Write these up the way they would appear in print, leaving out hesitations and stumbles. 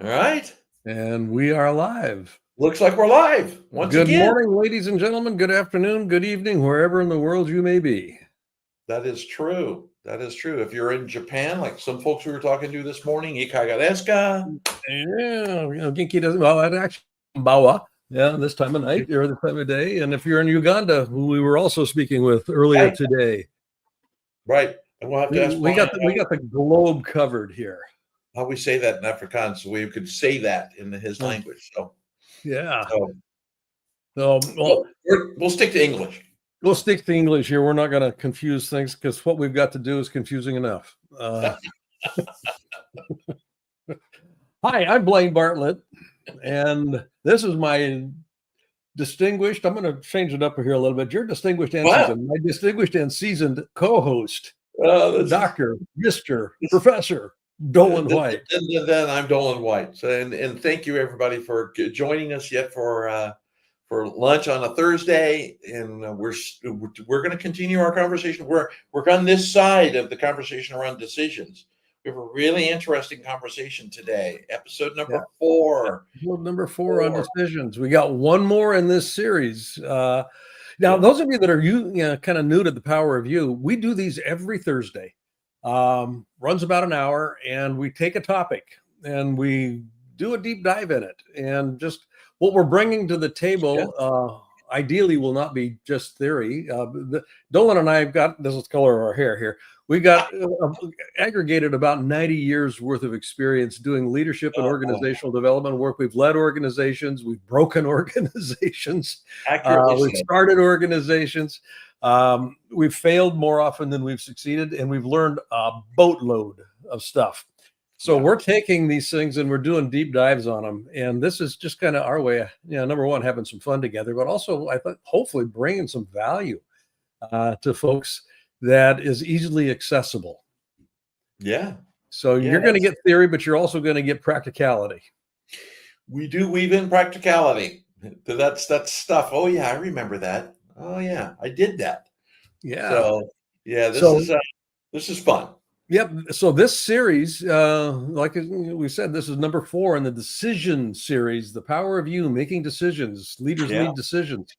All right. And we are live. Looks like we're live once Good again. morning, ladies and gentlemen. Good afternoon, good evening, wherever in the world you may be. That is true. That is true. If you're in Japan, like some folks we were talking to this morning, Ikai desu ka? Yeah, Genki doesn't, well, that actually, Bawa, this time of night or this time of day. And if you're in Uganda, who we were also speaking with earlier today. Right. And we'll have to ask we got the globe covered here. How we say that in Afrikaans, so we could say that in his language. So yeah. Well, we'll stick to English. We'll stick to English here. We're not going to confuse things because what we've got to do is confusing enough. Hi, I'm Blaine Bartlett, and this is my distinguished, I'm going to change it up here a little bit. Your distinguished and seasoned, my distinguished and seasoned co-host, Dr. Mr. Professor Dolan White. And then I'm Dolan White. So, and thank you everybody for joining us yet for lunch on a Thursday. And we're going to continue our conversation. We're on this side of the conversation around decisions. We have a really interesting conversation today. Episode number 4. Episode number 4 on decisions. We got one more in this series. Now, those of you that are kind of new to the Power of You, we do these every Thursday. Runs about an hour, and we take a topic and we do a deep dive in it. And just what we're bringing to the table, ideally, will not be just theory. Dolan and I have got, this is the color of our hair here. We got aggregated about 90 years worth of experience doing leadership and organizational development work. We've led organizations, we've broken organizations, we've started organizations. We've failed more often than we've succeeded, and we've learned a boatload of stuff. So we're taking these things and we're doing deep dives on them. And this is just kind of our way of, number one, having some fun together, but also I think hopefully bringing some value to folks that is easily accessible. Yeah. So you're going to get theory, but you're also going to get practicality. We do weave in practicality. That's stuff. Oh yeah, I remember that. Oh yeah, I did that. Yeah. So yeah, this is fun. Yep. So this series, like we said, this is number 4 in the decision series, The Power of You, making decisions. Leaders lead decisions.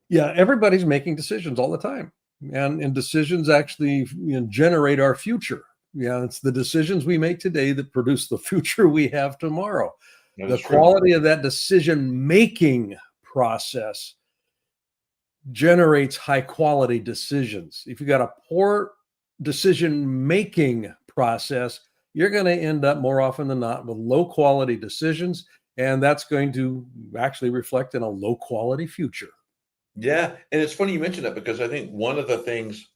Yeah, everybody's making decisions all the time. And decisions actually generate our future. Yeah, it's the decisions we make today that produce the future we have tomorrow. The quality of that decision-making process generates high-quality decisions. If you've got a poor decision-making process, you're going to end up more often than not with low-quality decisions, and that's going to actually reflect in a low-quality future. Yeah, and it's funny you mentioned that because I think one of the things,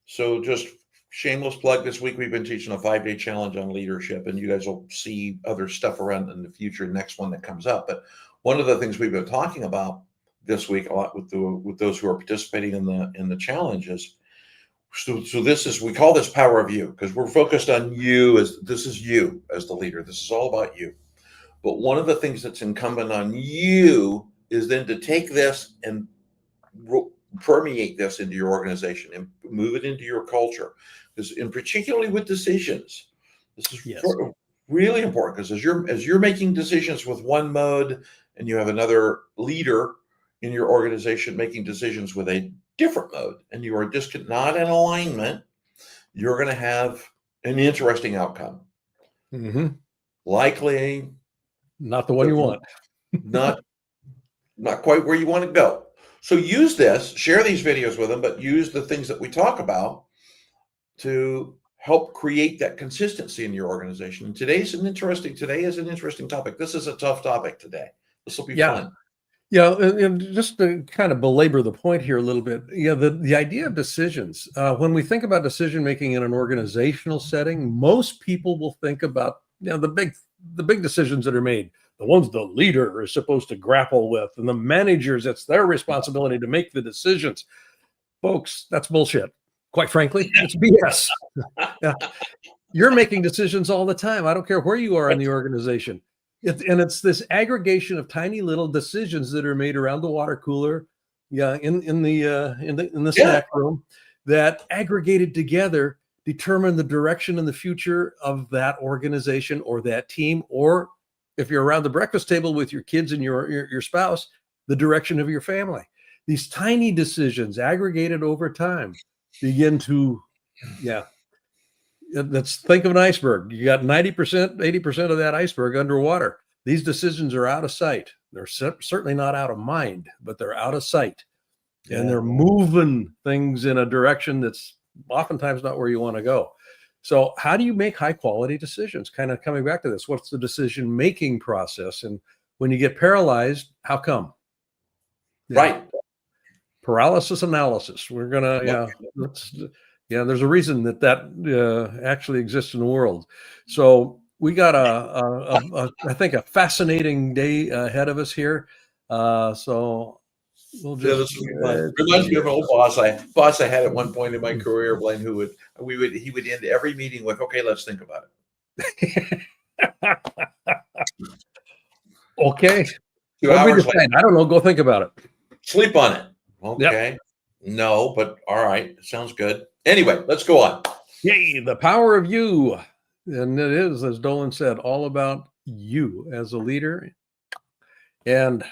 so just shameless plug, this week we've been teaching a 5-day challenge on leadership, and you guys will see other stuff around in the future, next one that comes up. But one of the things we've been talking about this week a lot with those who are participating in the challenges. So this is, we call this Power of You because we're focused on you this is you as the leader. This is all about you. But one of the things that's incumbent on you is then to take this and permeate this into your organization and move it into your culture. Because, and particularly with decisions, this is really important because as you're making decisions with one mode and you have another leader in your organization making decisions with a different mode and you are just not in alignment, you're going to have an interesting outcome. Likely not the one you want. not quite where you want to go. So use this, share these videos with them, but use the things that we talk about to help create that consistency in your organization. And today is an interesting topic. This is a tough topic today. This will be fun. Yeah, and just to kind of belabor the point here a little bit, the idea of decisions, when we think about decision making in an organizational setting, most people will think about the big decisions that are made, the ones the leader is supposed to grapple with, and the managers, it's their responsibility to make the decisions. Folks, that's bullshit. Quite frankly, it's BS. You're making decisions all the time. I don't care where you are in the organization. It's this aggregation of tiny little decisions that are made around the water cooler, in the snack room, that aggregated together determine the direction and the future of that organization or that team, or if you're around the breakfast table with your kids and your spouse, the direction of your family. These tiny decisions aggregated over time begin to, let's think of an iceberg. You got 90%, 80% of that iceberg underwater. These decisions are out of sight. They're certainly not out of mind, but they're out of sight. And they're moving things in a direction that's oftentimes not where you want to go. So how do you make high quality decisions? Kind of coming back to this, what's the decision making process? And when you get paralyzed, how come? Right. Paralysis analysis. We're gonna, there's a reason that actually exists in the world. So we got I think a fascinating day ahead of us here. So we'll just reminds me of an old boss I had at one point in my career, Blaine, he would end every meeting with, "Okay, let's think about it." Okay. 2 hours later, I don't know. Go think about it. Sleep on it. Okay. Yep. No, but all right. Sounds good. Anyway, let's go on. Yay, the power of you. And it is, as Dolan said, all about you as a leader. And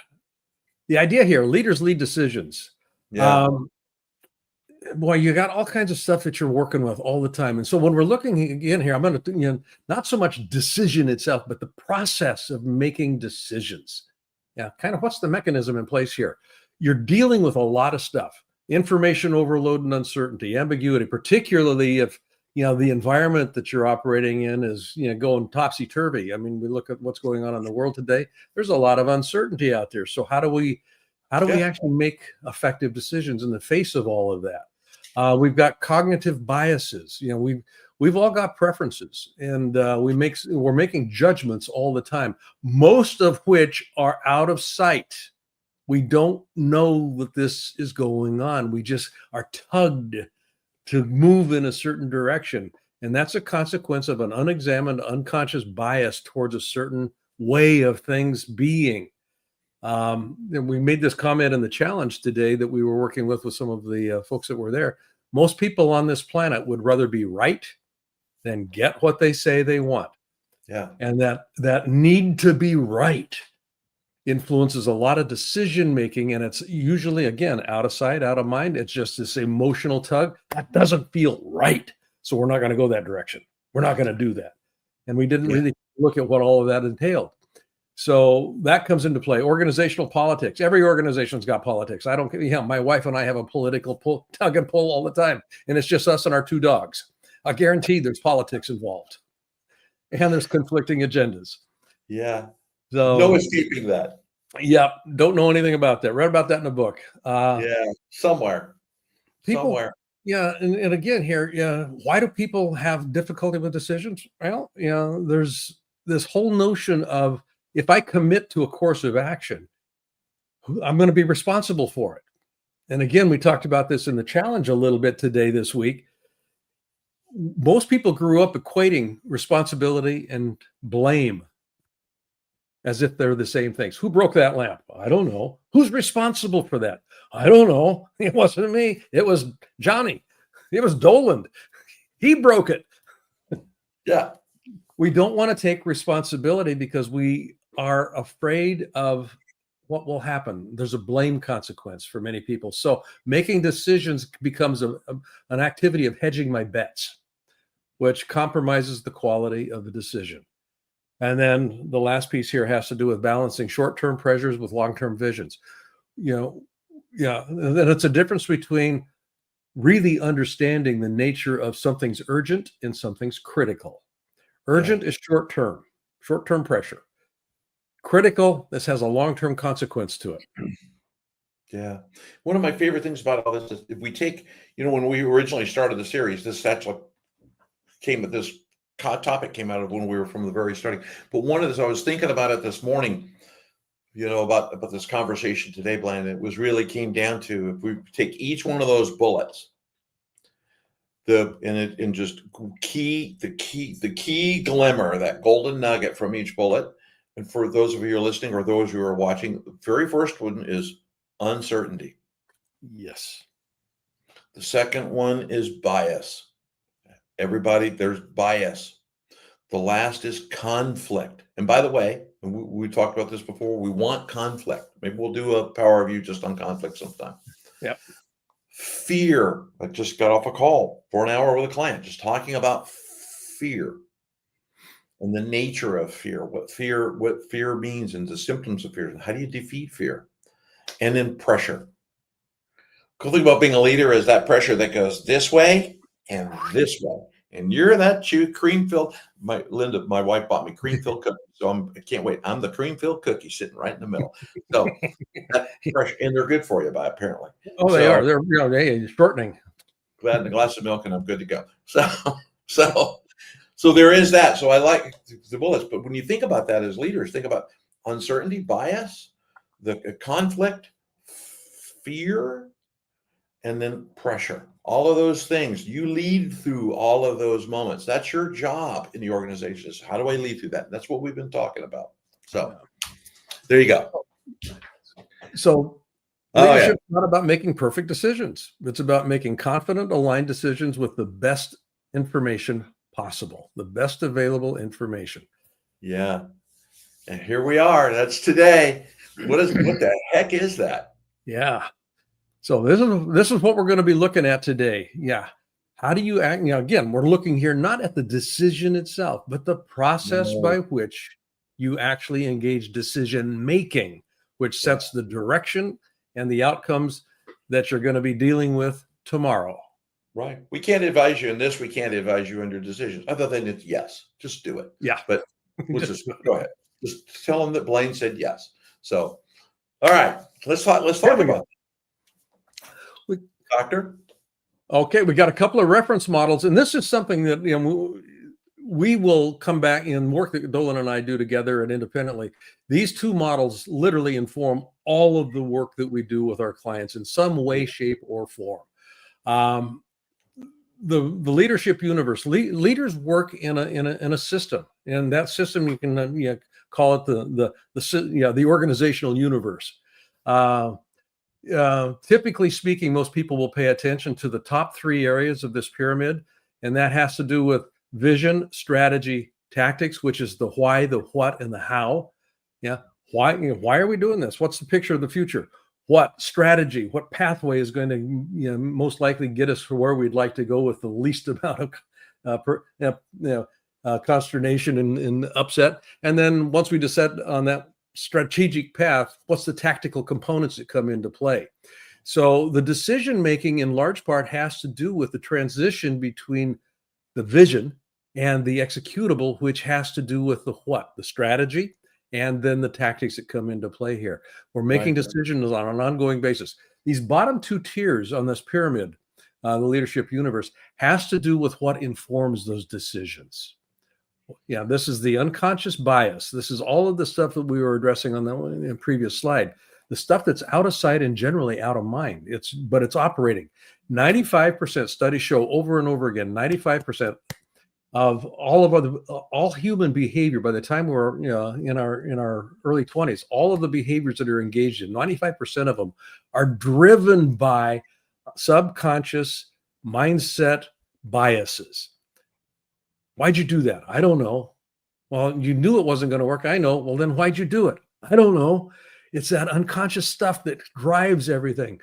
the idea here, leaders lead decisions. Yeah. Boy, you got all kinds of stuff that you're working with all the time. And so when we're looking again here, I'm going to, not so much decision itself, but the process of making decisions. Yeah, kind of what's the mechanism in place here? You're dealing with a lot of stuff, information overload and uncertainty, ambiguity, particularly if, the environment that you're operating in is, going topsy-turvy. I mean, we look at what's going on in the world today. There's a lot of uncertainty out there. So how do we actually make effective decisions in the face of all of that? We've got cognitive biases. We've all got preferences, and we're making judgments all the time, most of which are out of sight. We don't know that this is going on. We just are tugged to move in a certain direction. And that's a consequence of an unexamined, unconscious bias towards a certain way of things being. And we made this comment in the challenge today that we were working with some of the folks that were there. Most people on this planet would rather be right than get what they say they want. Yeah. And that need to be right influences a lot of decision making, and it's usually, again, out of sight, out of mind. It's just this emotional tug that doesn't feel right, so we're not going to go that direction. We're not going to do that. And we didn't really look at what all of that entailed. So that comes into play. Organizational politics. Every organization's got politics. I don't. My wife and I have a political tug and pull all the time, and it's just us and our 2 dogs. I guarantee there's politics involved, and there's conflicting agendas. Yeah. So no escaping that. Yeah, don't know anything about that. Read about that in a book. Somewhere. Somewhere. Yeah, and again here, why do people have difficulty with decisions? Well, there's this whole notion of, if I commit to a course of action, I'm going to be responsible for it. And again, we talked about this in the challenge a little bit today, this week. Most people grew up equating responsibility and blame as if they're the same things. Who broke that lamp? I don't know. Who's responsible for that? I don't know. It wasn't me. It was Johnny. It was Dolan. He broke it. Yeah. We don't want to take responsibility because we are afraid of what will happen. There's a blame consequence for many people. So making decisions becomes an activity of hedging my bets, which compromises the quality of the decision. And then the last piece here has to do with balancing short-term pressures with long-term visions. And it's a difference between really understanding the nature of something's urgent and something's critical. Urgent is short-term pressure. Critical, this has a long-term consequence to it. Yeah. One of my favorite things about all this is, if we take, when we originally started the series, this actually this topic came out of when we were from the very starting. But one of this, I was thinking about it this morning, about this conversation today, Blaine. It was really came down to, if we take each one of those bullets, the key glimmer, that golden nugget from each bullet. And for those of you listening or those who are watching, the very first one is uncertainty. Yes. The second one is bias. Everybody, there's bias. The last is conflict. And by the way, and we talked about this before, we want conflict. Maybe we'll do a power review just on conflict sometime. Yep. Fear. I just got off a call for an hour with a client, just talking about fear and the nature of fear, what fear means and the symptoms of fear. How do you defeat fear? And then pressure. Cool thing about being a leader is that pressure that goes this way and this way. And you're that cream filled. Linda, my wife, bought me cream filled cookies, so I can't wait. I'm the cream filled cookie sitting right in the middle. So that pressure, and they're good for you, apparently. Oh, they are. They're they're shortening. Glad a glass of milk, and I'm good to go. So there is that. So I like the bullets, but when you think about that as leaders, think about uncertainty, bias, the conflict, fear, and then pressure. All of those things, you lead through all of those moments. That's your job in the organization. Is how do I lead through that? And that's what we've been talking about. So there you go. So leadership is not about making perfect decisions. It's about making confident, aligned decisions with the best information possible, the best available information. Yeah. And here we are. That's today. What the heck is that? Yeah. So this is what we're going to be looking at today. Yeah. How do you act? Again, we're looking here not at the decision itself, but the process by which you actually engage decision making, which sets the direction and the outcomes that you're going to be dealing with tomorrow. Right. We can't advise you in this. We can't advise you under decisions other than it's yes, just do it. Yeah. But just go ahead. Just tell them that Blaine said yes. So, all right, let's talk about it. Doctor. Okay. We got a couple of reference models, and this is something that, we will come back in work that Dolan and I do together and independently. These two models literally inform all of the work that we do with our clients in some way, shape, or form. The leadership universe, leaders work in a system, and that system you can call it the organizational universe. Typically speaking, most people will pay attention to the top three areas of this pyramid, and that has to do with vision, strategy, tactics, which is the why, the what, and the how. Yeah, why are we doing this? What's the picture of the future? What strategy, what pathway is going to most likely get us to where we'd like to go with the least amount of consternation and upset? And then once we decide on that strategic path, what's the tactical components that come into play? So the decision making in large part has to do with the transition between the vision and the executable, which has to do with the what, the strategy, and then the tactics that come into play here. We're making decisions on an ongoing basis. These bottom two tiers on this pyramid, the leadership universe, has to do with what informs those decisions. Yeah, this is the unconscious bias. This is all of the stuff that we were addressing on the previous slide. The stuff that's out of sight and generally out of mind. But it's operating. 95% studies show over and over again, 95% of all human behavior by the time we're in our early 20s, all of the behaviors that are engaged in, 95% of them are driven by subconscious mindset biases. Why'd you do that? I don't know. Well, you knew it wasn't going to work. I know. Well, then why'd you do it? I don't know. It's that unconscious stuff that drives everything.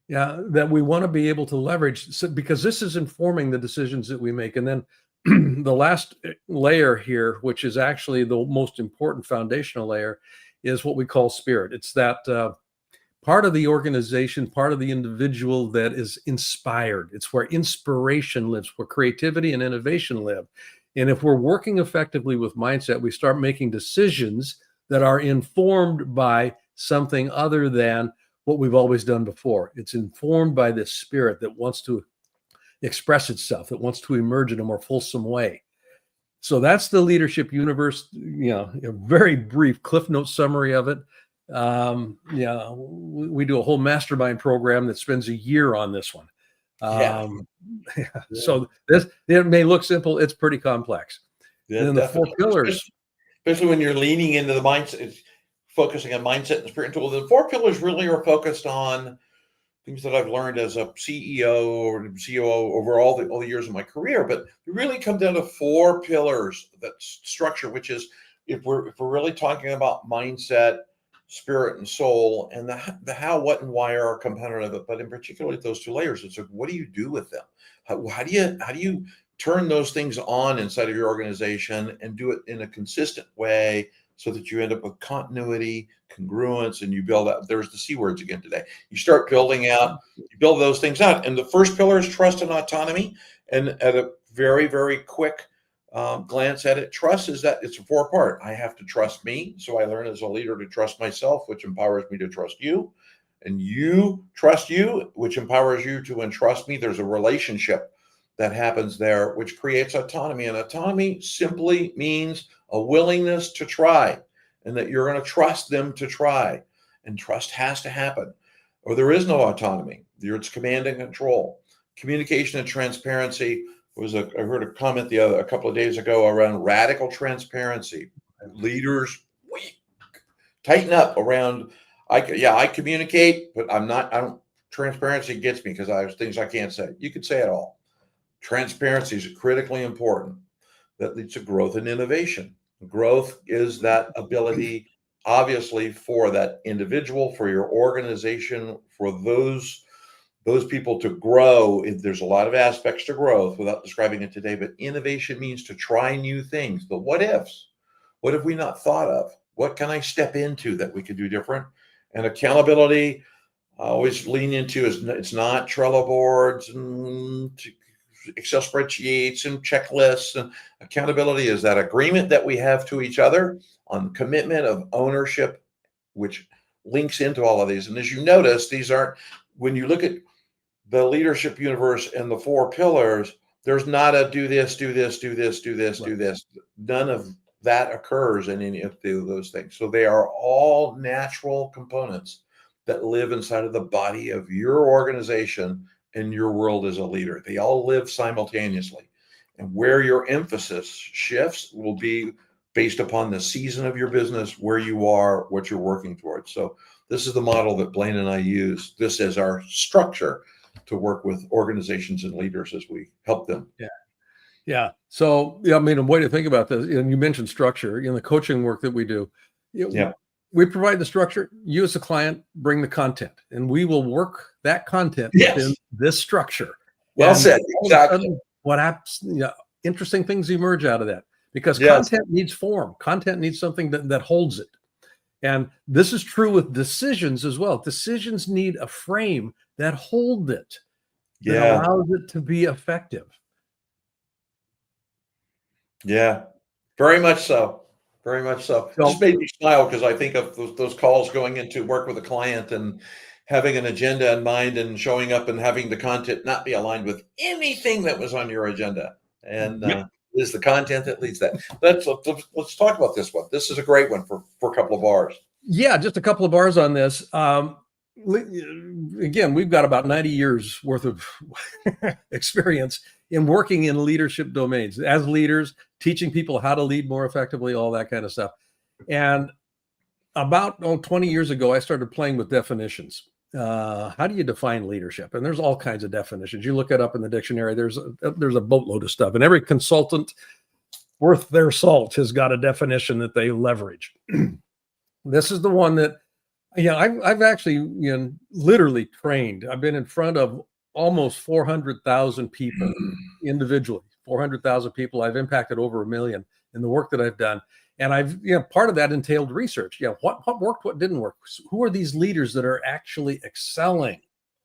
Yeah, that we want to be able to leverage, because this is informing the decisions that we make. And then the last layer here, which is actually the most important foundational layer, is what we call spirit. It's that part of the organization, part of the individual that is inspired. It's where inspiration lives, where creativity and innovation live. And if we're working effectively with mindset, we start making decisions that are informed by something other than what we've always done before. It's informed by this spirit that wants to express itself, that wants to emerge in a more fulsome way. So that's the leadership universe, a very brief Cliff Note summary of it. We do a whole mastermind program that spends a year on this one. So it may look simple. It's pretty complex. And then the four pillars. Especially when you're leaning into the mindset, focusing on mindset and spirit and tool. The four pillars really are focused on things that I've learned as a CEO or COO over all the years of my career. But it really comes down to 4 pillars that structure, which is if we're really talking about mindset, spirit, and soul, and the how, what, and why are a component of it. But in particular, those 2 layers, it's like, what do you do with them? How do you turn those things on inside of your organization and do it in a consistent way so that you end up with continuity, congruence, and you build out. There's the C words again today. You start building out, you build those things out. And the first pillar is trust and autonomy. And at a very, very quick glance at it, trust is that it's a 4-part. I have to trust me. So I learn as a leader to trust myself, which empowers me to trust you. And you trust you, which empowers you to entrust me. There's a relationship that happens there, which creates autonomy. And autonomy simply means a willingness to try, and that you're going to trust them to try. And trust has to happen, or there is no autonomy. It's command and control. Communication and transparency I heard a comment a couple of days ago around radical transparency. Leaders, we tighten up around. I communicate, but transparency gets me because there's things I can't say. You could say it all. Transparency is critically important. That leads to growth and innovation. Growth is that ability, obviously, for that individual, for your organization, for those people to grow. There's a lot of aspects to growth without describing it today, but innovation means to try new things. The what ifs. What have we not thought of? What can I step into that we could do different? And accountability, I always lean into it's not Trello boards and Excel spreadsheets and checklists. And accountability is that agreement that we have to each other on commitment of ownership, which links into all of these. And as you notice, these aren't, when you look at the leadership universe and the 4 pillars, there's not a do this, do this, do this, do this, do this. None of that occurs in any of those things. So they are all natural components that live inside of the body of your organization and your world as a leader. They all live simultaneously. And where your emphasis shifts will be based upon the season of your business, where you are, what you're working towards. So this is the model that Blaine and I use. This is our structure to work with organizations and leaders as we help them. Yeah. So, I mean, a way to think about this, and you mentioned structure in the coaching work that we do. We provide the structure. You as a client bring the content, and we will work that content within this structure. Well said. Exactly. What happens? Interesting things emerge out of that because content needs form. Content needs something that holds it. And this is true with decisions as well. Decisions need a frame that hold it, that allows it to be effective. Yeah, very much so. Very much so. This made me smile because I think of those calls going into work with a client and having an agenda in mind and showing up and having the content not be aligned with anything that was on your agenda. And it is the content that leads that. Let's talk about this one. This is a great one for a couple of bars. Yeah, just a couple of bars on this. Again, we've got about 90 years worth of experience in working in leadership domains as leaders, teaching people how to lead more effectively, all that kind of stuff. And about 20 years ago, I started playing with definitions. How do you define leadership? And there's all kinds of definitions. You look it up in the dictionary, there's a boatload of stuff. And every consultant worth their salt has got a definition that they leverage. This is the one that, I've actually, literally trained. I've been in front of almost 400,000 people individually, 400,000 people. I've impacted over 1 million in the work that I've done. And I've, part of that entailed research. What worked, what didn't work? Who are these leaders that are actually excelling?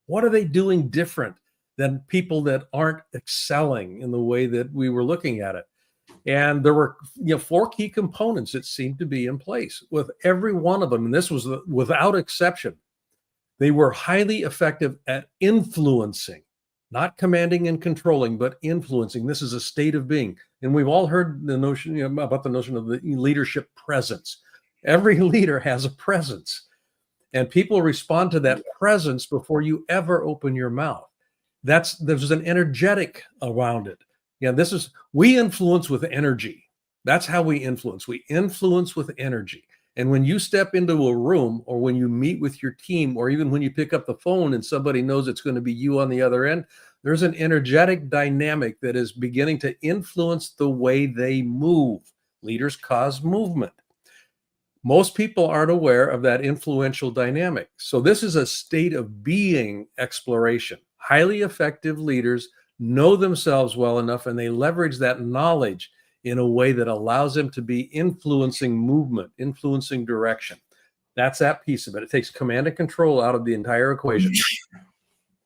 What are they doing different than people that aren't excelling in the way that we were looking at it? And there were, 4 key components that seemed to be in place with every one of them. And this was without exception. They were highly effective at influencing, not commanding and controlling, but influencing. This is a state of being. And we've all heard the notion about the notion of the leadership presence. Every leader has a presence, and people respond to that presence before you ever open your mouth. There's an energetic around it. We influence with energy. That's how we influence. We influence with energy. And when you step into a room, or when you meet with your team, or even when you pick up the phone and somebody knows it's going to be you on the other end, there's an energetic dynamic that is beginning to influence the way they move. Leaders cause movement. Most people aren't aware of that influential dynamic. So this is a state of being exploration. Highly effective leaders know themselves well enough, and they leverage that knowledge in a way that allows them to be influencing movement, influencing direction. That's that piece of it. It takes command and control out of the entire equation.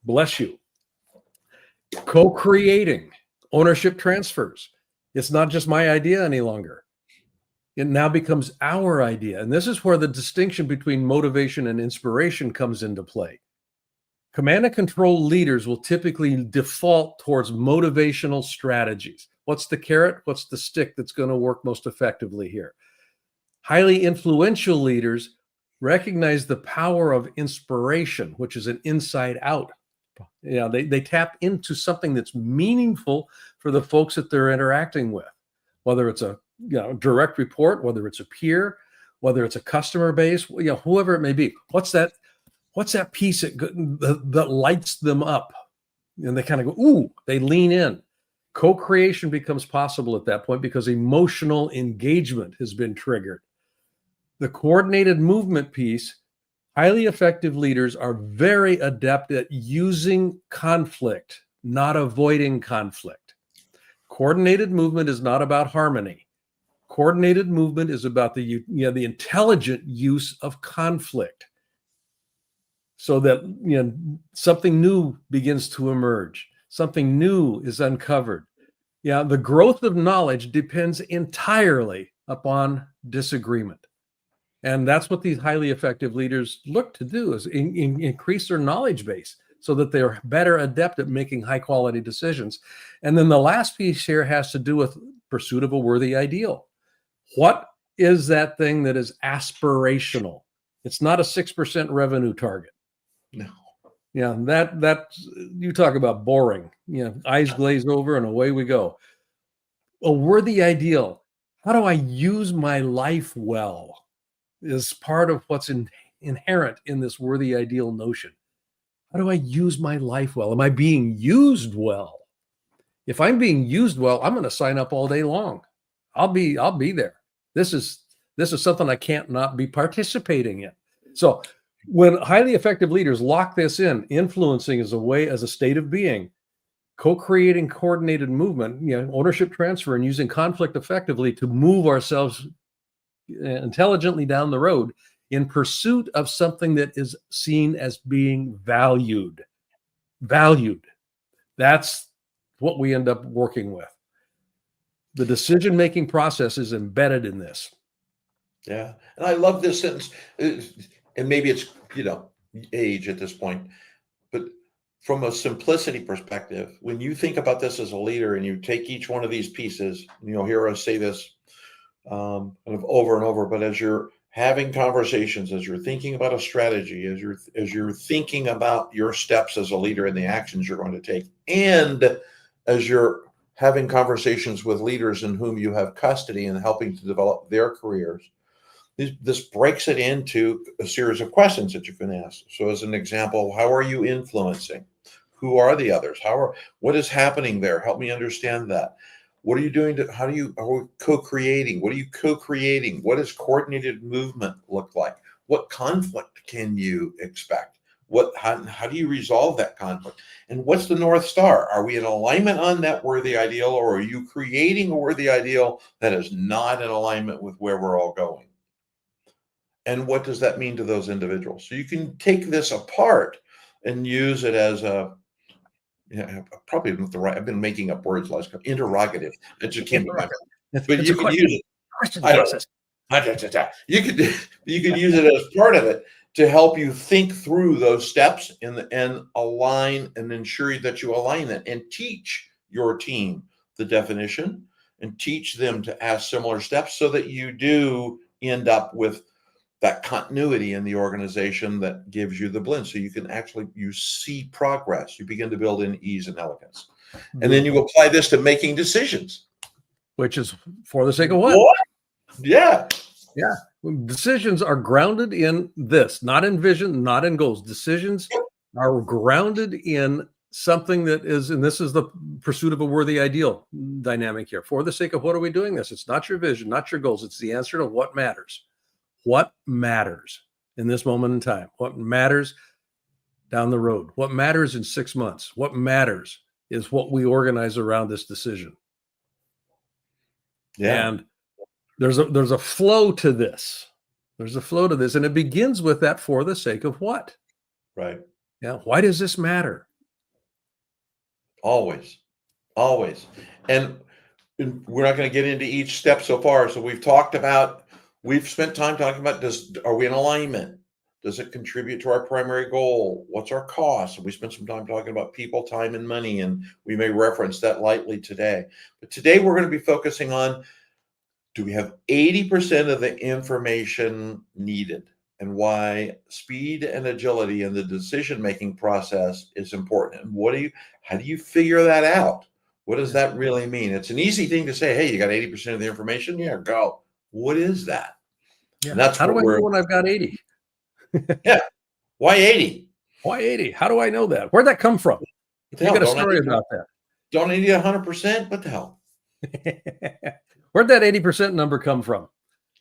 Bless you. Co-creating, ownership transfers. It's not just my idea any longer. It now becomes our idea. And this is where the distinction between motivation and inspiration comes into play. Command and control leaders will typically default towards motivational strategies. What's the carrot? What's the stick that's going to work most effectively here? Highly influential leaders recognize the power of inspiration, which is an inside out. They tap into something that's meaningful for the folks that they're interacting with, whether it's a direct report, whether it's a peer, whether it's a customer base, whoever it may be. What's that piece that lights them up? And they kind of go, ooh, they lean in. Co-creation becomes possible at that point because emotional engagement has been triggered. The coordinated movement piece, highly effective leaders are very adept at using conflict, not avoiding conflict. Coordinated movement is not about harmony. Coordinated movement is about the intelligent use of conflict, so that something new begins to emerge. Something new is uncovered. The growth of knowledge depends entirely upon disagreement. And that's what these highly effective leaders look to do, is increase their knowledge base so that they're better adept at making high quality decisions. And then the last piece here has to do with pursuit of a worthy ideal. What is that thing that is aspirational? It's not a 6% revenue target. No. That you talk about boring. Eyes glaze over and away we go. A worthy ideal. How do I use my life well? Is part of what's inherent in this worthy ideal notion. How do I use my life well? Am I being used well? If I'm being used well, I'm going to sign up all day long. I'll be there. This is something I can't not be participating in. So when highly effective leaders lock this in, influencing as a state of being, co-creating coordinated movement, ownership transfer, and using conflict effectively to move ourselves intelligently down the road in pursuit of something that is seen as being valued. That's what we end up working with. The decision-making process is embedded in this. Yeah. And I love this sentence. And maybe it's, age at this point, but from a simplicity perspective, when you think about this as a leader and you take each one of these pieces, you'll hear us say this kind of over and over, but as you're having conversations, as you're thinking about a strategy, as you're thinking about your steps as a leader and the actions you're going to take, and as you're having conversations with leaders in whom you have custody and helping to develop their careers, this breaks it into a series of questions that you can ask. So as an example, how are you influencing? Who are the others? What is happening there? Help me understand that. What are you doing are we co-creating? What are you co-creating? What does coordinated movement look like? What conflict can you expect? How do you resolve that conflict? And what's the North Star? Are we in alignment on that worthy ideal, or are you creating a worthy ideal that is not in alignment with where we're all going? And what does that mean to those individuals? So you can take this apart and use it as probably not the right. I've been making up words last couple. Interrogative. It just can't remember. But you can use it. You could use it as part of it to help you think through those steps and align and ensure that you align that and teach your team the definition and teach them to ask similar steps so that you do end up with that continuity in the organization that gives you the blend. So you can you see progress. You begin to build in ease and elegance. And then you apply this to making decisions. Which is for the sake of what? Yeah. Yeah. Decisions are grounded in this, not in vision, not in goals. Decisions are grounded in something that is, and this is the pursuit of a worthy ideal dynamic here. For the sake of what are we doing this? It's not your vision, not your goals. It's the answer to what matters. What matters in this moment in time? What matters down the road? What matters in 6 months? What matters is what we organize around this decision. Yeah. And there's a flow to this. There's a flow to this. And it begins with that for the sake of what? Right. Yeah. Why does this matter? Always. Always. And we're not going to get into each step so far. So we've spent time talking about are we in alignment? Does it contribute to our primary goal? What's our cost? We spent some time talking about people, time, and money, and we may reference that lightly today. But today we're going to be focusing on, do we have 80% of the information needed, and why speed and agility in the decision-making process is important? And how do you figure that out? What does that really mean? It's an easy thing to say, hey, you got 80% of the information? Yeah, go. What is that? Yeah. And that's how do I know when I've got 80? Yeah. Why 80? Why 80? How do I know that? Where'd that come from? You got a story about that. Don't I need 100%? What the hell? Where'd that 80% number come from?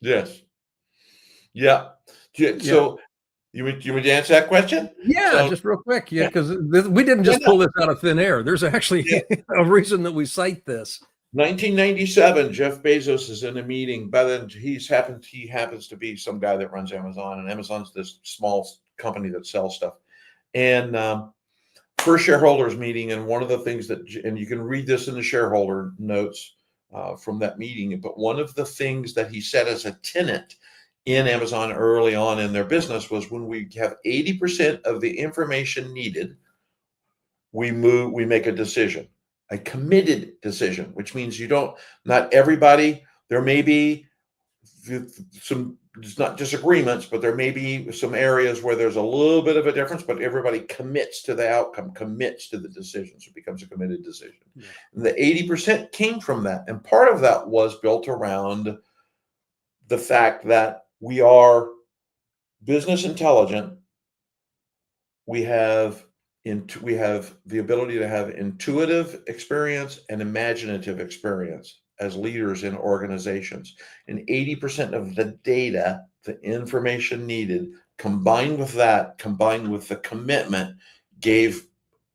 Yes. Yeah. So you would answer that question? Yeah, just real quick. Yeah, because we didn't just pull this out of thin air. There's actually a reason that we cite this. 1997, Jeff Bezos is in a meeting. By then, he happens to be some guy that runs Amazon, and Amazon's this small company that sells stuff. And first shareholders meeting, and one of the things and you can read this in the shareholder notes from that meeting, but one of the things that he said as a tenet in Amazon early on in their business was, when we have 80% of the information needed, we make a decision. A committed decision, which means not everybody, there may be some, it's not disagreements, but there may be some areas where there's a little bit of a difference, but everybody commits to the outcome, commits to the decision. So it becomes a committed decision. Yeah. And the 80% came from that. And part of that was built around the fact that we are business intelligent. We have the ability to have intuitive experience and imaginative experience as leaders in organizations. And 80% of the data, the information needed, combined with the commitment, gave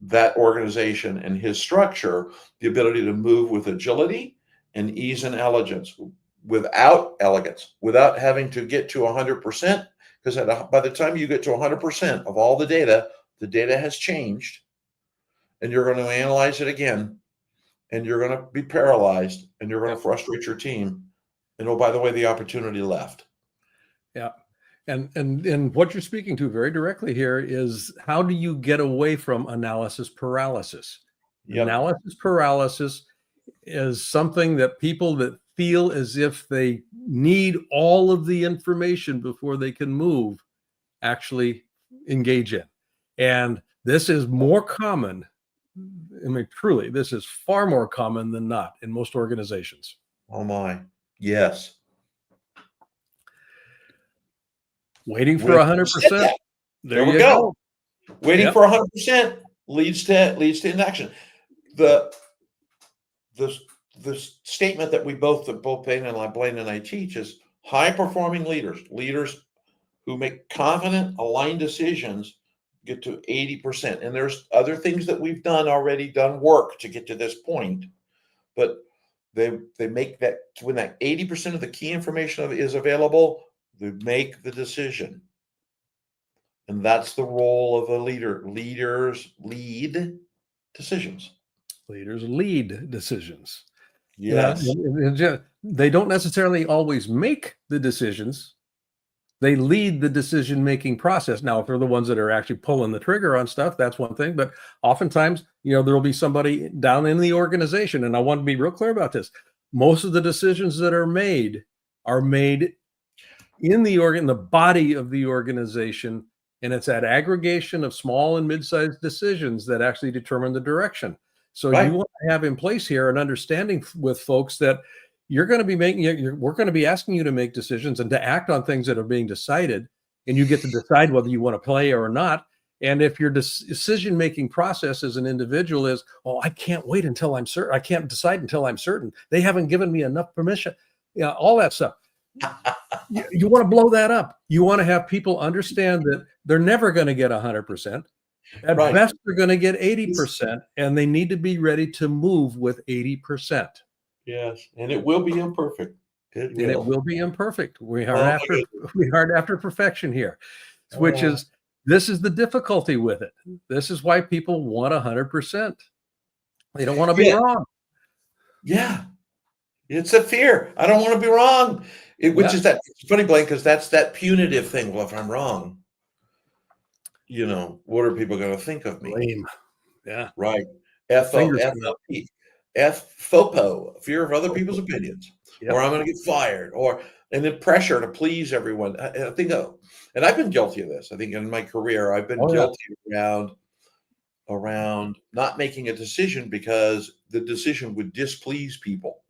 that organization and his structure the ability to move with agility and ease and elegance, without having to get to 100%, because by the time you get to 100% of all the data has changed, and you're going to analyze it again, and you're going to be paralyzed, and you're going to frustrate your team. And oh, by the way, the opportunity left. Yeah. And what you're speaking to very directly here is, how do you get away from analysis paralysis? Yep. Analysis paralysis is something that people that feel as if they need all of the information before they can move actually engage in. And this is more common. I mean, truly, this is far more common than not in most organizations. Oh my, yes. Waiting for 100%. There we go. Waiting for 100% leads to inaction. The statement that both Blaine and I teach is, high performing leaders who make confident, aligned decisions, get to 80%. And there's other things that we've done work to get to this point, but they make that, when that 80% of the key information is available, they make the decision. And that's the role of a leader. Leaders lead decisions. Leaders lead decisions. Yes. They don't necessarily always make the decisions. They lead the decision-making process. Now, if they're the ones that are actually pulling the trigger on stuff, that's one thing. But oftentimes, there will be somebody down in the organization. And I want to be real clear about this. Most of the decisions that are made in the body of the organization. And it's that aggregation of small and mid-sized decisions that actually determine the direction. So You want to have in place here an understanding with folks that you're going to be making, we're going to be asking you to make decisions and to act on things that are being decided, and you get to decide whether you want to play or not. And if your decision-making process as an individual is, oh, I can't wait until I'm certain, I can't decide until I'm certain, they haven't given me enough permission, all that stuff. You want to blow that up. You want to have people understand that they're never going to get 100%. At best, they're going to get 80%, and they need to be ready to move with 80%. Yes, and it will be imperfect. It will be imperfect. We are after perfection here, which is, this is the difficulty with it. This is why people want 100%. They don't want to be wrong. Yeah, it's a fear. I don't want to be wrong. Which is that, it's funny, Blaine, because that's that punitive thing. Well, if I'm wrong, what are people going to think of me? Blame. Yeah. Right. FOP. FOPO, fear of other people's opinions, or I'm going to get fired, and then pressure to please everyone. I think, and I've been guilty of this. I think in my career, I've been guilty around not making a decision because the decision would displease people.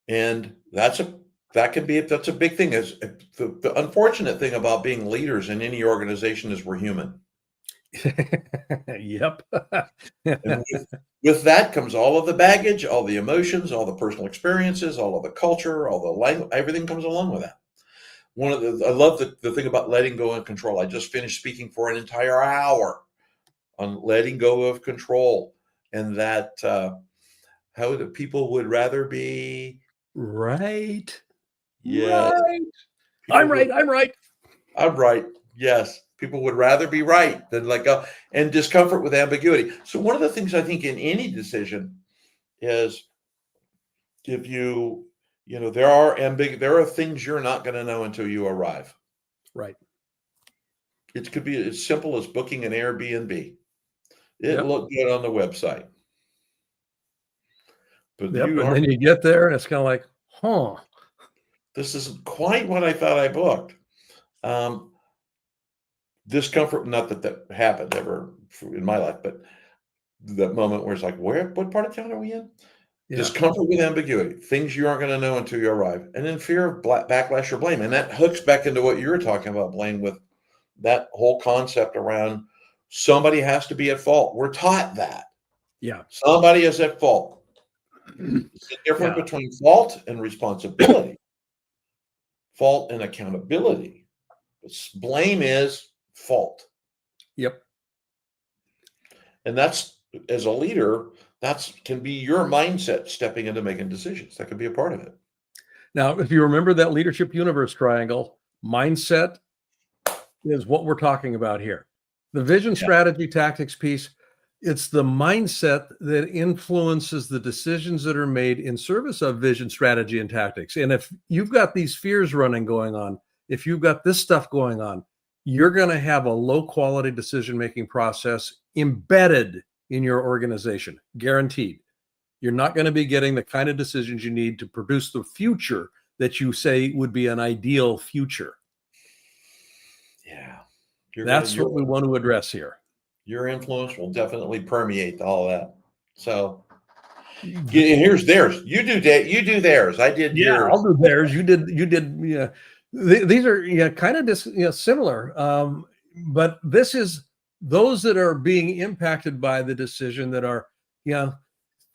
And that's a big thing. Is the unfortunate thing about being leaders in any organization is we're human. Yep. And with that comes all of the baggage, all the emotions, all the personal experiences, all of the culture, all the language, everything comes along with that. I love the thing about letting go and control. I just finished speaking for an entire hour on letting go of control, and that how the people would rather be right. Yeah. Right. I'm right. Yes. People would rather be right than let go, and discomfort with ambiguity. So one of the things I think in any decision is, if there are things you're not going to know until you arrive. Right. It could be as simple as booking an Airbnb. It looked good on the website. But and then you get there and it's kind of like, this isn't quite what I thought I booked. Discomfort, not that happened ever in my life, but that moment where it's like, what part of town are we in? Yeah. Discomfort with ambiguity, things you aren't going to know until you arrive, and then fear of backlash or blame. And that hooks back into what you were talking about, Blaine, with that whole concept around somebody has to be at fault. We're taught that. Yeah. Somebody is at fault. It's the difference between fault and responsibility, fault and accountability. Blame is fault. Yep. And that's, as a leader, that can be your mindset stepping into making decisions. That could be a part of it. Now, if you remember that leadership universe triangle, mindset is what we're talking about here. The vision, strategy, tactics piece, it's the mindset that influences the decisions that are made in service of vision, strategy, and tactics. And if you've got these fears going on, if you've got this stuff going on, you're going to have a low quality decision-making process embedded in your organization, guaranteed. You're not going to be getting the kind of decisions you need to produce the future that you say would be an ideal future. Yeah. That's what we want to address here. Your influence will definitely permeate all that. So here's theirs. You do theirs. I did yours. I'll do theirs. You did. Yeah. These are kind of similar, but this is those that are being impacted by the decision that are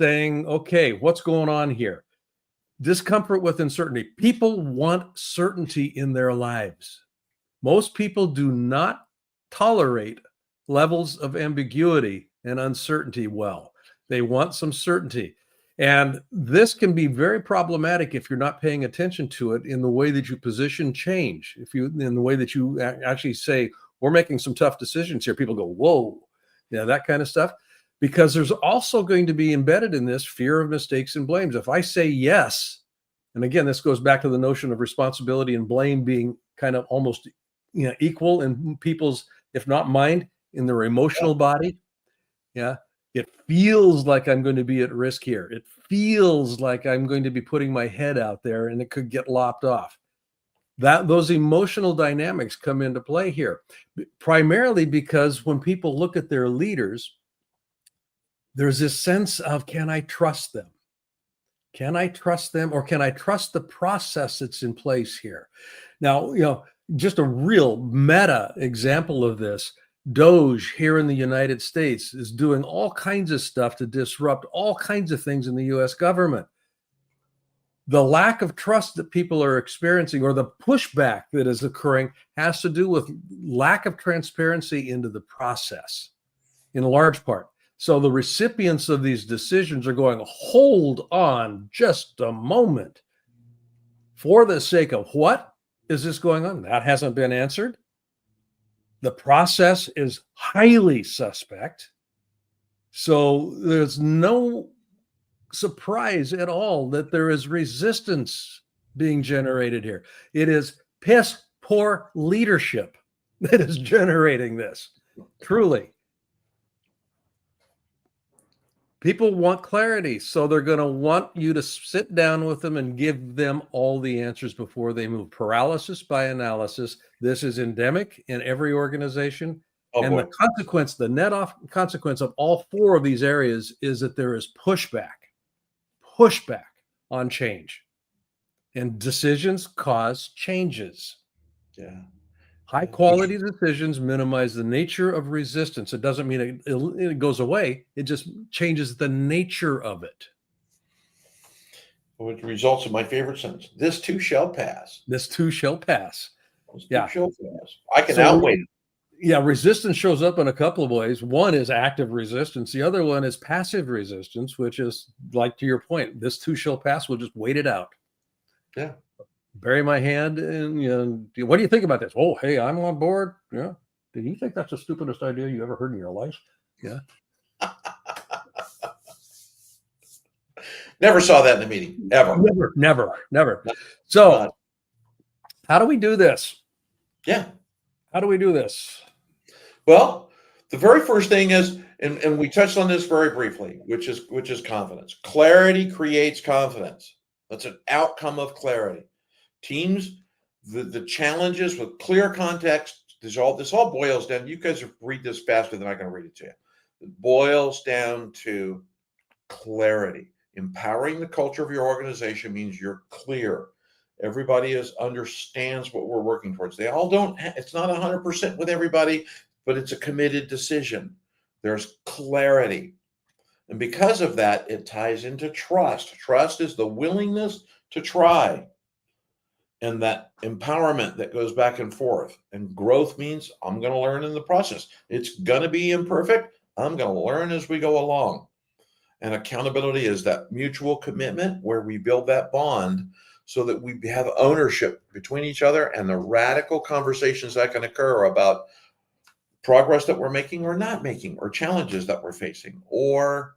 saying, okay, what's going on here? Discomfort with uncertainty. People want certainty in their lives. Most people do not tolerate levels of ambiguity and uncertainty well. They want some certainty. And this can be very problematic if you're not paying attention to it in the way that you position change. In the way that you actually say, we're making some tough decisions here. People go, whoa, that kind of stuff. Because there's also going to be embedded in this fear of mistakes and blames. If I say yes, and again, this goes back to the notion of responsibility and blame being kind of almost equal in people's, if not mind, in their emotional body. Yeah. It feels like I'm going to be at risk here. It feels like I'm going to be putting my head out there and it could get lopped off. Those emotional dynamics come into play here, primarily because when people look at their leaders, there's this sense of, can I trust them? Can I trust them, or can I trust the process that's in place here? Now, just a real meta example of this, Doge here in the United States is doing all kinds of stuff to disrupt all kinds of things in the US government. The lack of trust that people are experiencing, or the pushback that is occurring, has to do with lack of transparency into the process in large part. So the recipients of these decisions are going, hold on just a moment. For the sake of what is this going on? That hasn't been answered. The process is highly suspect. So there's no surprise at all that there is resistance being generated here. It is piss poor leadership that is generating this. Truly. People want clarity, so they're going to want you to sit down with them and give them all the answers before they move. Paralysis by analysis. This is endemic in every organization. And the consequence, the net off consequence of all four of these areas is that there is pushback on change. And decisions cause changes. Yeah. High quality decisions minimize the nature of resistance. It doesn't mean it goes away. It just changes the nature of it. Which results in my favorite sentence: "This too shall pass." This too shall pass. This Yeah. too shall pass. I can outweigh it. Yeah, resistance shows up in a couple of ways. One is active resistance. The other one is passive resistance, which is like, to your point, this too shall pass. We'll just wait it out. Yeah. Bury my hand and what do you think about this? Oh, hey, I'm on board. Yeah. Do you think that's the stupidest idea you ever heard in your life? Yeah. Never saw that in a meeting, ever. Never. So how do we do this? Yeah. How do we do this? Well, the very first thing is, and we touched on this very briefly, which is confidence. Clarity creates confidence. That's an outcome of clarity. Teams, the challenges with clear context, this all boils down. You guys read this faster than I can read it to you. It boils down to clarity. Empowering the culture of your organization means you're clear. Everybody understands what we're working towards. They all don't. It's not 100% with everybody, but it's a committed decision. There's clarity. And because of that, it ties into trust. Trust is the willingness to try. And that empowerment that goes back and forth. And growth means I'm going to learn in the process. It's going to be imperfect. I'm going to learn as we go along. And accountability is that mutual commitment where we build that bond so that we have ownership between each other, and the radical conversations that can occur about progress that we're making or not making, or challenges that we're facing, or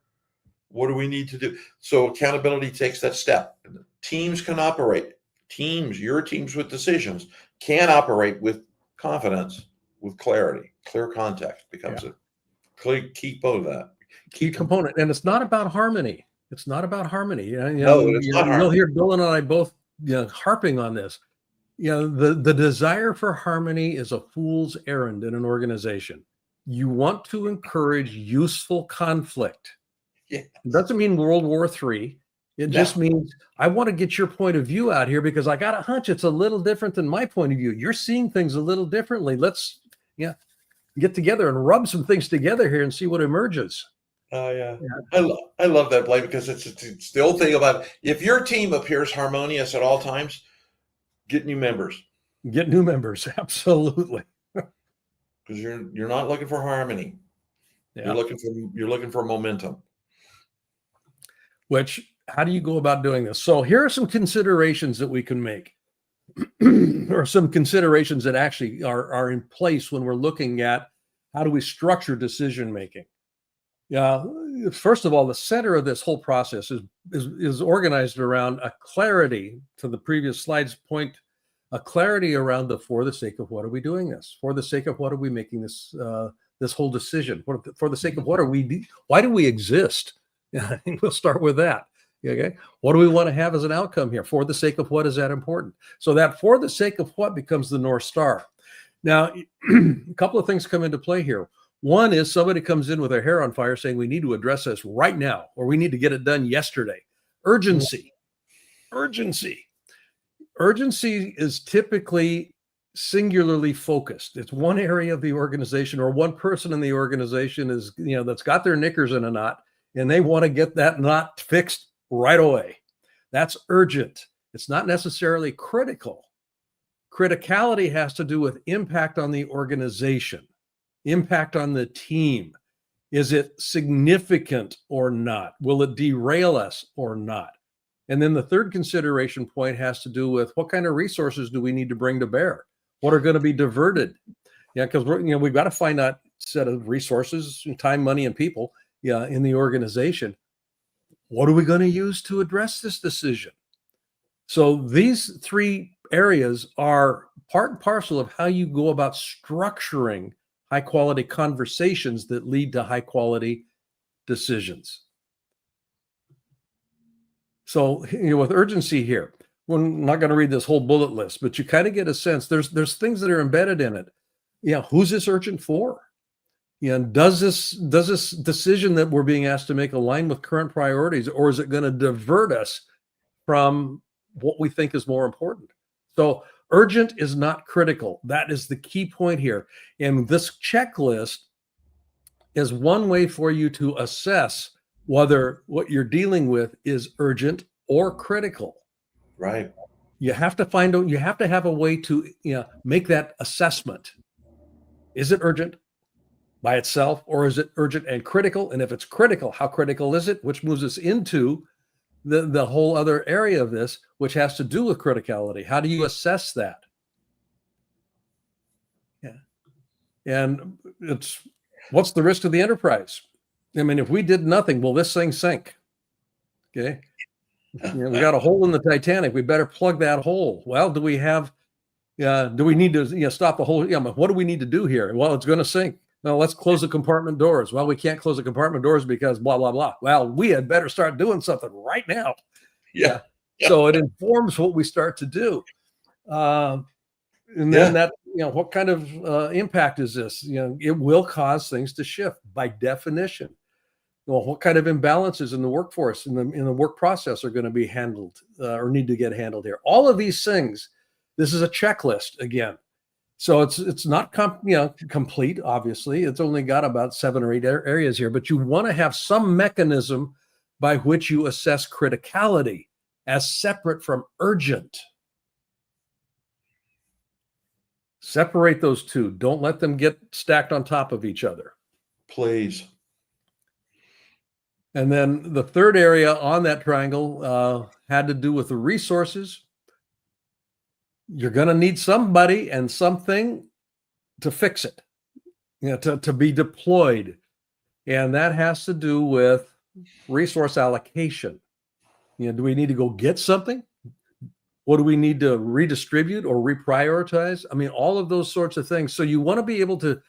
what do we need to do? So accountability takes that step. Teams can operate. Your teams with decisions can operate with confidence, with clarity. Clear context becomes a key part of that. Key component. And it's not about harmony. It's not about harmony. No, it's not harmony. You'll hear Bill and I both harping on this. The desire for harmony is a fool's errand in an organization. You want to encourage useful conflict. Yeah. It doesn't mean World War III. It just means I want to get your point of view out here because I got a hunch it's a little different than my point of view. You're seeing things a little differently. Let's get together and rub some things together here and see what emerges. Oh, yeah. I love that, Blake, because it's the old thing about if your team appears harmonious at all times, get new members. Get new members, absolutely. Because you're not looking for harmony. Yeah. You're looking for momentum. How do you go about doing this? So here are some considerations that we can make, or some considerations that actually are in place when we're looking at how do we structure decision making. Yeah. First of all, the center of this whole process is organized around a clarity, to the previous slide's point, a clarity around for the sake of what are we doing this? For the sake of what are we making this this whole decision? For the sake of what are we? Why do we exist? I think we'll start with that. Okay. What do we want to have as an outcome here? For the sake of what is that important? So that for the sake of what becomes the North Star. Now, a couple of things come into play here. One is somebody comes in with their hair on fire saying we need to address this right now, or we need to get it done yesterday. urgency. Urgency. Urgency is typically singularly focused. It's one area of the organization or one person in the organization is, that's got their knickers in a knot and they want to get that knot fixed right away. That's urgent. It's not necessarily critical. Criticality has to do with impact on the organization, impact on the team. Is it significant or not? Will it derail us or not? And then the third consideration point has to do with what kind of resources do we need to bring to bear? What are going to be diverted? Yeah, because we've got to find that set of resources, time, money, and people in the organization. What are we going to use to address this decision? So these three areas are part and parcel of how you go about structuring high quality conversations that lead to high quality decisions. So with urgency here, we're not going to read this whole bullet list, but you kind of get a sense there's things that are embedded in it. Who's this urgent for? Does this decision that we're being asked to make align with current priorities, or is it going to divert us from what we think is more important? So urgent is not critical. That is the key point here. And this checklist is one way for you to assess whether what you're dealing with is urgent or critical. Right. You have to have a way to make that assessment. Is it urgent by itself, or is it urgent and critical? And if it's critical, how critical is it? Which moves us into the whole other area of this, which has to do with criticality. How do you assess that? Yeah. And it's what's the risk to the enterprise? I mean, if we did nothing, will this thing sink? Okay. We got a hole in the Titanic. We better plug that hole. Well, do we need to stop the hole? What do we need to do here? Well, it's going to sink. No, let's close the compartment doors. Well, we can't close the compartment doors because blah, blah, blah. Well, we had better start doing something right now. Yeah. So it informs what we start to do. And then that, what kind of impact is this? It will cause things to shift by definition. Well, what kind of imbalances in the workforce, in the work process are going to be handled or need to get handled here? All of these things, this is a checklist again. So it's not complete, obviously. It's only got about 7 or 8 areas here, but you want to have some mechanism by which you assess criticality as separate from urgent. Separate those two. Don't let them get stacked on top of each other. Please. And then the third area on that triangle had to do with the resources. You're going to need somebody and something to fix it, to be deployed. And that has to do with resource allocation. Do we need to go get something? What do we need to redistribute or reprioritize? I mean, all of those sorts of things. So you want to be able to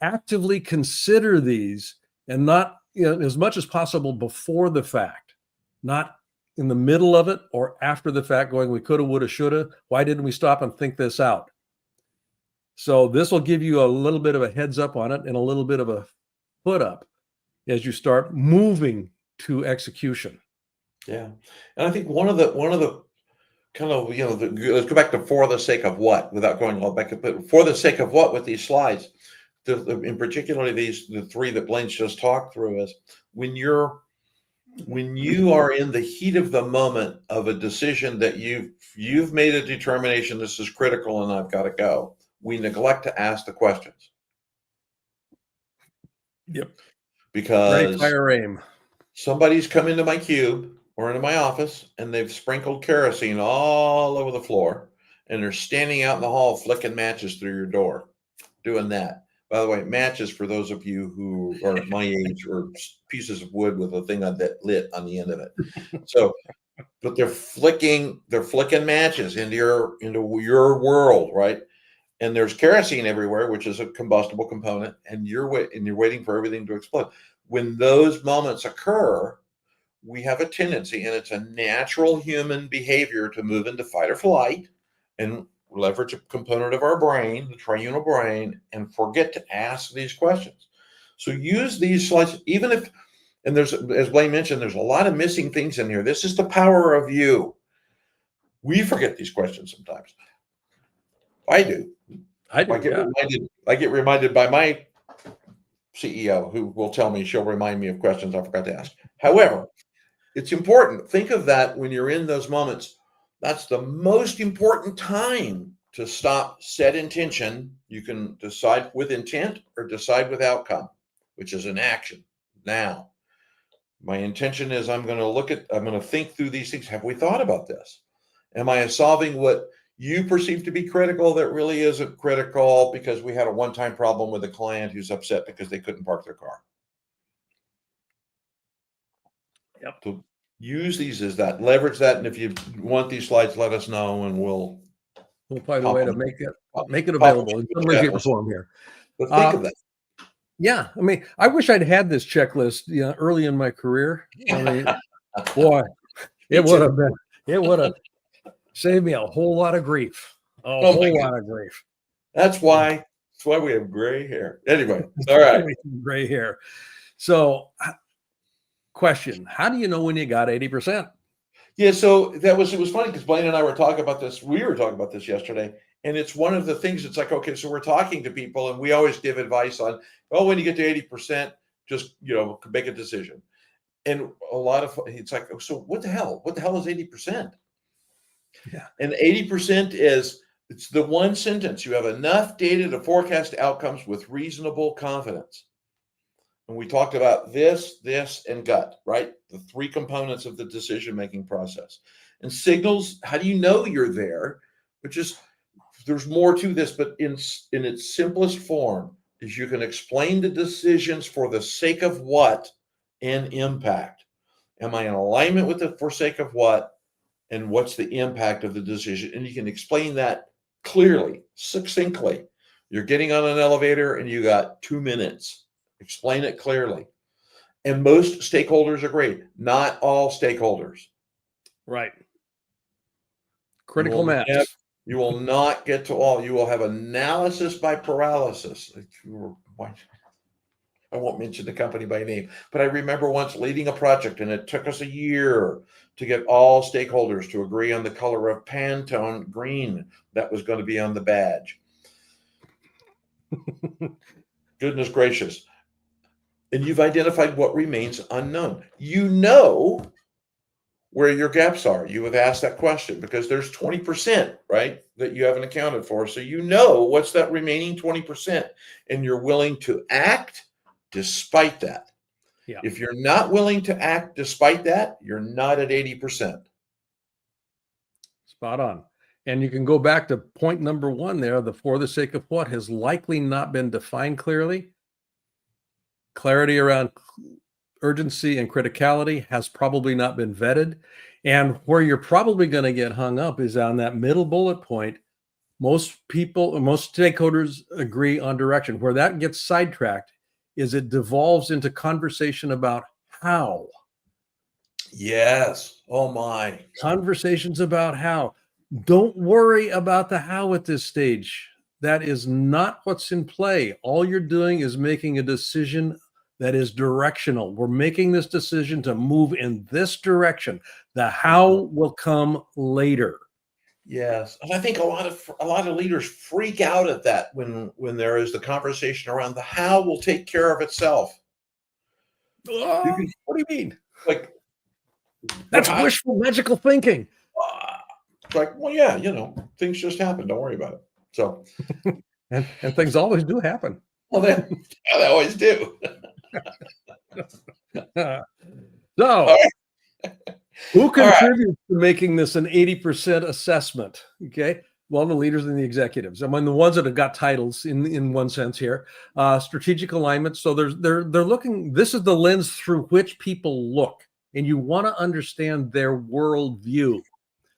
actively consider these and not, as much as possible before the fact, not in the middle of it or after the fact going, we coulda, woulda, shoulda. Why didn't we stop and think this out? So this will give you a little bit of a heads up on it and a little bit of a foot up as you start moving to execution. Yeah. And I think one of the kind of, let's go back to for the sake of what, without going all back, but for the sake of what with these slides, in particular, the 3 that Blaine's just talked through is when you are in the heat of the moment of a decision that you've made a determination, this is critical and I've got to go, we neglect to ask the questions. Yep. Because ready, fire, aim. Somebody's come into my cube or into my office and they've sprinkled kerosene all over the floor and they're standing out in the hall flicking matches through your door, doing that. By the way, matches, for those of you who are my age, are pieces of wood with a thing on that lit on the end of it. So, but they're flicking matches into your world, right? And there's kerosene everywhere, which is a combustible component, and you're waiting for everything to explode. When those moments occur, we have a tendency, and it's a natural human behavior, to move into fight or flight and leverage a component of our brain, the triunal brain, and forget to ask these questions. So use these slides, even if And there's, as Blaine mentioned, there's a lot of missing things in here. This is the power of you. We forget these questions sometimes. I do. I do. I get reminded by my CEO, who will tell me, she'll remind me of questions I forgot to ask. However, it's important. Think of that when you're in those moments. That's the most important time to stop, set intention. You can decide with intent or decide with outcome, which is an action. Now, my intention is I'm going to think through these things. Have we thought about this? Am I solving what you perceive to be critical that really isn't critical because we had a one-time problem with a client who's upset because they couldn't park their car? Yep. So use these as that, leverage that. And if you want these slides, let us know and we'll find a way to make it available in some way, shape, or form here. But think of that. Yeah. I mean, I wish I'd had this checklist early in my career. I mean, boy, it would have saved me a whole lot of grief. A whole lot of grief. That's why we have gray hair. Anyway, all right. Gray hair. So, question: how do you know when you got 80%? Yeah, so it was funny because Blaine and I were talking about this. We were talking about this yesterday, and it's one of the things. It's like, okay, so we're talking to people, and we always give advice on, when you get to 80%, just make a decision. And a lot of it's like, so what the hell? What the hell is 80%? Yeah, and 80% it's the one sentence. You have enough data to forecast outcomes with reasonable confidence. And we talked about this, and gut, right? The three components of the decision-making process. And signals, how do you know you're there? There's more to this, but in its simplest form is you can explain the decisions for the sake of what and impact. Am I in alignment with it for sake of what? And what's the impact of the decision? And you can explain that clearly, succinctly. You're getting on an elevator and you got 2 minutes. Explain it clearly. And most stakeholders agree. Not all stakeholders. Right. Critical mass. You will not get to all. You will have analysis by paralysis. I won't mention the company by name, but I remember once leading a project and it took us a year to get all stakeholders to agree on the color of Pantone green that was going to be on the badge. Goodness gracious. And you've identified what remains unknown. You know where your gaps are. You have asked that question because there's 20%, right, that you haven't accounted for. So you know what's that remaining 20%, and you're willing to act despite that. Yeah. If you're not willing to act despite that, you're not at 80%. Spot on. And you can go back to point number one there, the for the sake of what has likely not been defined clearly. Clarity around urgency and criticality has probably not been vetted. And where you're probably going to get hung up is on that middle bullet point. Most stakeholders agree on direction. Where that gets sidetracked is it devolves into conversation about how. Yes. Oh my. Conversations about how. Don't worry about the how at this stage. That is not what's in play. All you're doing is making a decision that is directional. We're making this decision to move in this direction. The how will come later. Yes, and I think a lot of leaders freak out at that when there is the conversation around the how will take care of itself. What do you mean? Like that's wishful magical thinking. It's like, well, yeah, things just happen. Don't worry about it. So, and things always do happen. Well, they always do. So, who contributes to making this an 80% assessment? Okay. Well, the leaders and the executives. I mean, the ones that have got titles in one sense here, strategic alignment. So they're looking, this is the lens through which people look, and you want to understand their worldview.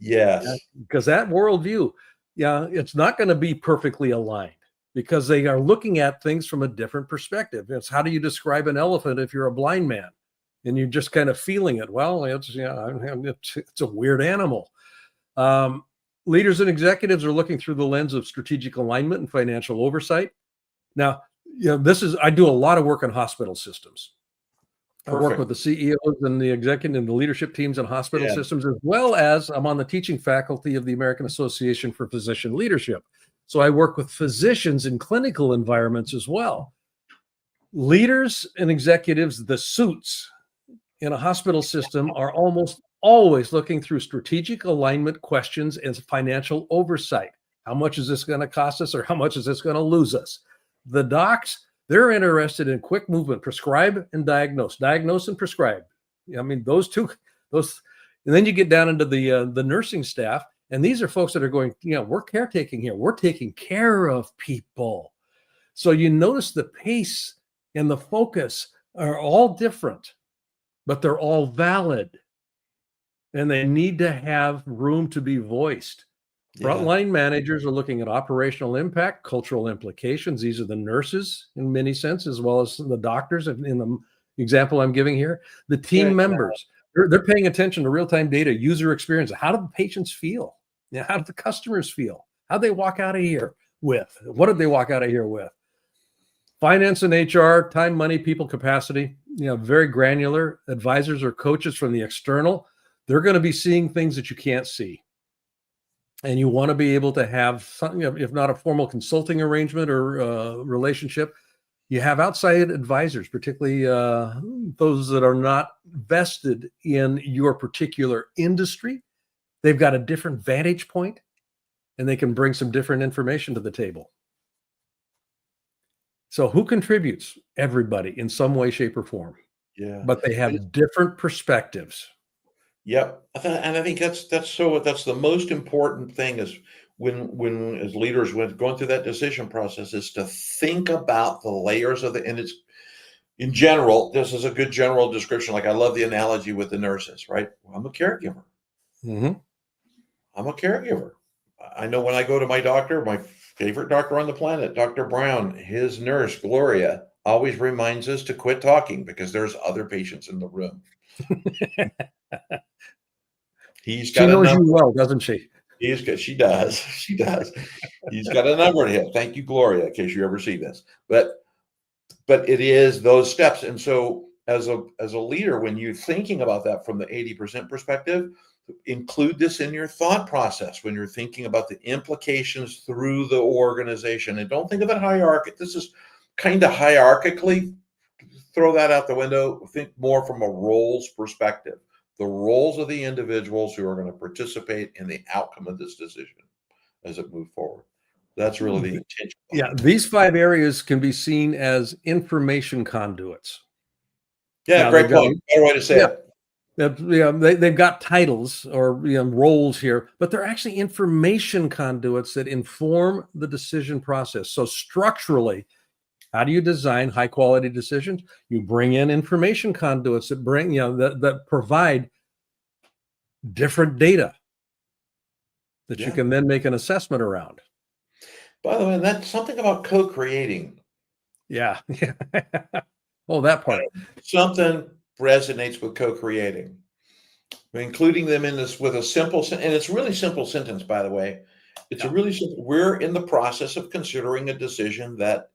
Yes. Because that worldview, it's not going to be perfectly aligned because they are looking at things from a different perspective. It's how do you describe an elephant if you're a blind man and you're just kind of feeling it? Well, it's a weird animal. Leaders and executives are looking through the lens of strategic alignment and financial oversight. Now, I do a lot of work on hospital systems. I work Perfect. with the CEOs and the executive and the leadership teams in hospital Yeah. systems, as well as I'm on the teaching faculty of the American Association for Physician Leadership. So I work with physicians in clinical environments as well. Leaders and executives, the suits in a hospital system, are almost always looking through strategic alignment questions and financial oversight. How much is this going to cost us, or how much is this going to lose us? The docs, they're interested in quick movement, prescribe and diagnose and prescribe. I mean, those, and then you get down into the nursing staff, and these are folks that are going, we're caretaking here. We're taking care of people. So you notice the pace and the focus are all different, but they're all valid, and they need to have room to be voiced. Yeah. Frontline managers are looking at operational impact, cultural implications. These are the nurses in many sense, as well as the doctors in the example I'm giving here. The team members, they're paying attention to real-time data, user experience. How do the patients feel? How do the customers feel? How do they walk out of here with? What did they walk out of here with? Finance and HR, time, money, people, capacity, very granular. Advisors or coaches from the external, they're going to be seeing things that you can't see. And you want to be able to have something, if not a formal consulting arrangement or relationship, you have outside advisors, particularly those that are not vested in your particular industry. They've got a different vantage point, and they can bring some different information to the table. So who contributes? Everybody in some way, shape, or form. Yeah. But they have different perspectives. Yep. And I think that's the most important thing is when as leaders, when going through that decision process, is to think about the layers of and it's in general, this is a good general description. Like I love the analogy with the nurses, right? I'm a caregiver. Mm-hmm. I'm a caregiver. I know when I go to my doctor, my favorite doctor on the planet, Dr. Brown, his nurse, Gloria, always reminds us to quit talking because there's other patients in the room. He's got she knows a number. You well, doesn't she? She does. She does. He's got a number to him. Thank you, Gloria, in case you ever see this. But it is those steps. And so as a leader, when you're thinking about that from the 80% perspective, include this in your thought process when you're thinking about the implications through the organization. And don't think of it hierarchical. This is kind of hierarchically, throw that out the window. Think more from a roles perspective. The roles of the individuals who are going to participate in the outcome of this decision as it moves forward. That's really the intention. Yeah, these 5 areas can be seen as information conduits. Yeah, great point. Better way to say it. They've got titles or roles here, but they're actually information conduits that inform the decision process. So structurally, how do you design high quality decisions? You bring in information conduits that bring, that provide different data that you can then make an assessment around. By the way, that's something about co-creating. Yeah. Oh, that part. Something resonates with co-creating. Including them in this with a simple, and it's really simple sentence, by the way. It's a really simple, we're in the process of considering a decision that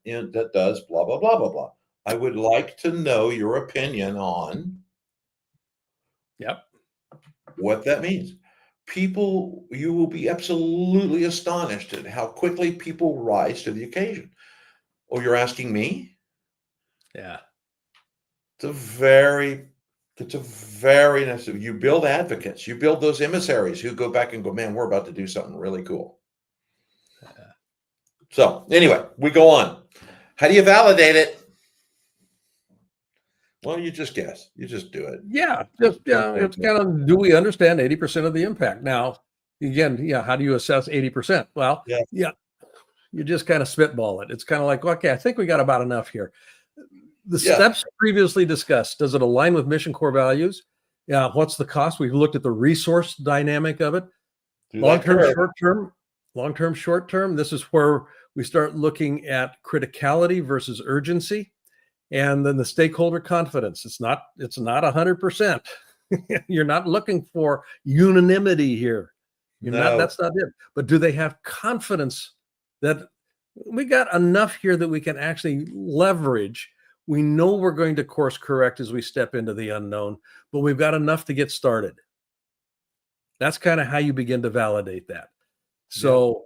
does blah, blah, blah, blah, blah. I would like to know your opinion on what that means. People, you will be absolutely astonished at how quickly people rise to the occasion. Oh, you're asking me? Yeah. It's a very nice. You build advocates, you build those emissaries who go back and go, man, we're about to do something really cool. So anyway, we go on. How do you validate it? Well, you just guess. You just do it. Yeah. It's kind of, do we understand 80% of the impact? Now, again, how do you assess 80%? Well, you just kind of spitball it. It's kind of like, okay, I think we got about enough here. The steps previously discussed, does it align with mission core values? Yeah. What's the cost? We've looked at the resource dynamic of it. Long-term, short-term. This is where we start looking at criticality versus urgency. And then the stakeholder confidence. It's not 100%. You're not looking for unanimity here. That's not it. But do they have confidence that we got enough here that we can actually leverage We know we're going to course correct as we step into the unknown, but we've got enough to get started. That's kind of how you begin to validate that. So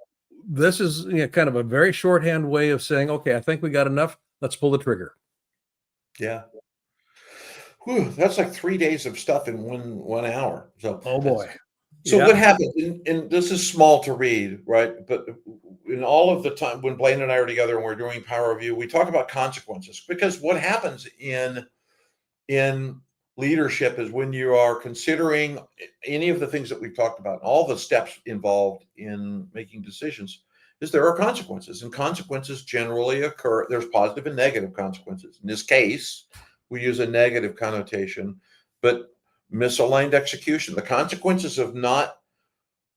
this is kind of a very shorthand way of saying, okay, I think we got enough. Let's pull the trigger. Yeah. Whew, that's like 3 days of stuff in one hour. So, Oh boy. so Yeah. what happens? And this is small to read, right? But in all of the time when Blaine and I are together and we're doing Power Review, we talk about consequences, because what happens in leadership is when you are considering any of the things that we've talked about, all the steps involved in making decisions, is there are consequences, and consequences generally occur. There's positive and negative consequences. In this case, we use a negative connotation, but misaligned execution, the consequences of not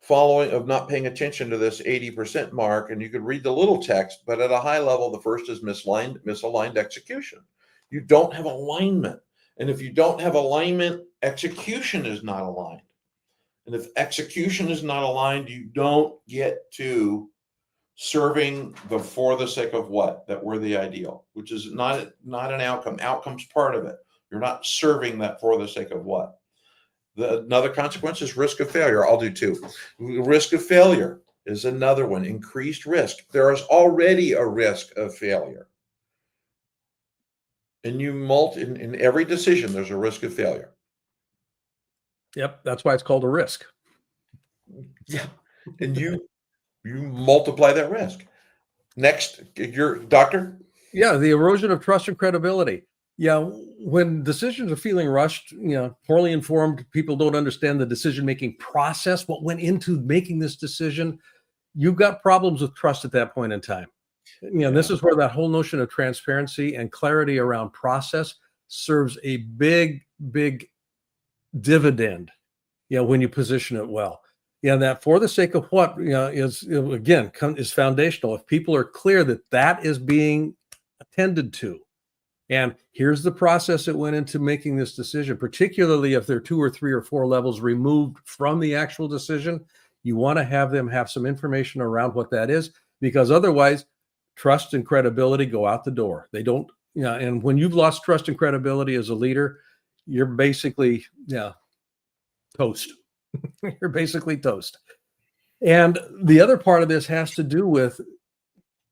paying attention to this 80% mark. And you could read the little text, but at a high level, the first is misaligned execution. You don't have alignment. And if you don't have alignment, execution is not aligned. And if execution is not aligned, you don't get to serving for the sake of what? That we're the ideal, which is not an outcome. Outcome's part of it. You're not serving that for the sake of what? Another consequence is risk of failure. I'll do two. Risk of failure is another one. Increased risk. There is already a risk of failure. And in every decision, there's a risk of failure. Yep. That's why it's called a risk. Yeah. And you multiply that risk. Next, your doctor. Yeah. The erosion of trust and credibility. Yeah. When decisions are feeling rushed, poorly informed, people don't understand the decision-making process, what went into making this decision. You've got problems with trust at that point in time. This is where that whole notion of transparency and clarity around process serves a big, big dividend, when you position it well. That for the sake of what, is foundational. If people are clear that is being attended to, and here's the process that went into making this decision, particularly if they're 2 or 3 or 4 levels removed from the actual decision, you want to have them have some information around what that is, because otherwise trust and credibility go out the door. They don't, and when you've lost trust and credibility as a leader, you're basically, toast. You're basically toast. And the other part of this has to do with,